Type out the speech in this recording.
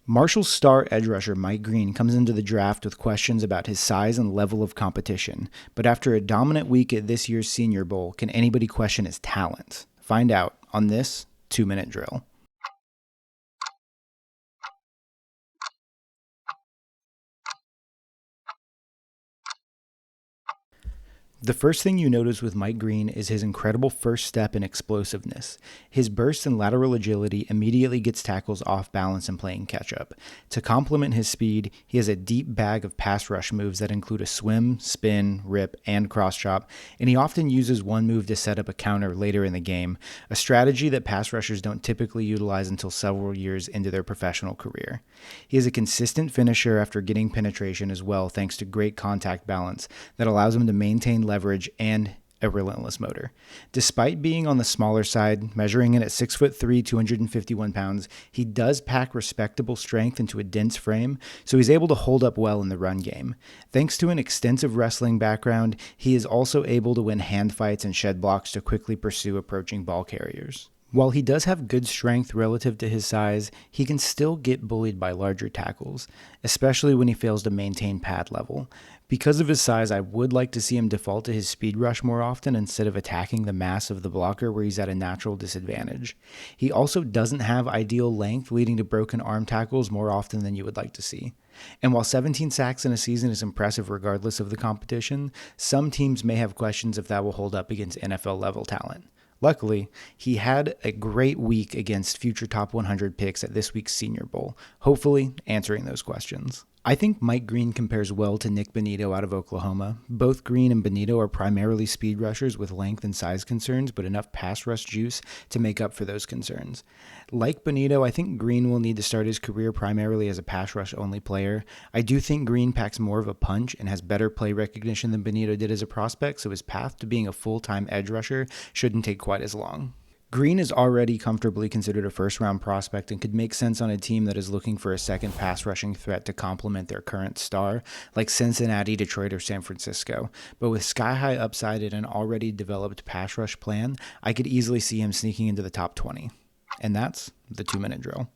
Marshall's star edge rusher Mike Green comes into the draft with questions about his size and level of competition, but after a dominant week at this year's Senior Bowl, can anybody question his talent? Find out on this 2-minute drill. The first thing you notice with Mike Green is his incredible first step and explosiveness. His burst and lateral agility immediately gets tackles off balance and playing catch-up. To complement his speed, he has a deep bag of pass rush moves that include a swim, spin, rip, and cross chop, and he often uses one move to set up a counter later in the game, a strategy that pass rushers don't typically utilize until several years into their professional career. He is a consistent finisher after getting penetration as well, thanks to great contact balance that allows him to maintain leverage and a relentless motor. Despite being on the smaller side, measuring in at 6'3", 251 pounds, he does pack respectable strength into a dense frame, so he's able to hold up well in the run game. Thanks to an extensive wrestling background, he is also able to win hand fights and shed blocks to quickly pursue approaching ball carriers. While he does have good strength relative to his size, he can still get bullied by larger tackles, especially when he fails to maintain pad level. Because of his size, I would like to see him default to his speed rush more often instead of attacking the mass of the blocker where he's at a natural disadvantage. He also doesn't have ideal length, leading to broken arm tackles more often than you would like to see. And while 17 sacks in a season is impressive regardless of the competition, some teams may have questions if that will hold up against NFL level talent. Luckily, he had a great week against future top 100 picks at this week's Senior Bowl, hopefully answering those questions. I think Mike Green compares well to Nick Bonito out of Oklahoma. Both Green and Bonito are primarily speed rushers with length and size concerns, but enough pass rush juice to make up for those concerns. Like Bonito, I think Green will need to start his career primarily as a pass rush only player. I do think Green packs more of a punch and has better play recognition than Bonito did as a prospect, so his path to being a full-time edge rusher shouldn't take quite as long. Green is already comfortably considered a first-round prospect and could make sense on a team that is looking for a second pass-rushing threat to complement their current star, like Cincinnati, Detroit, or San Francisco. But with sky-high upside and an already developed pass rush plan, I could easily see him sneaking into the top 20. And that's the 2-minute drill.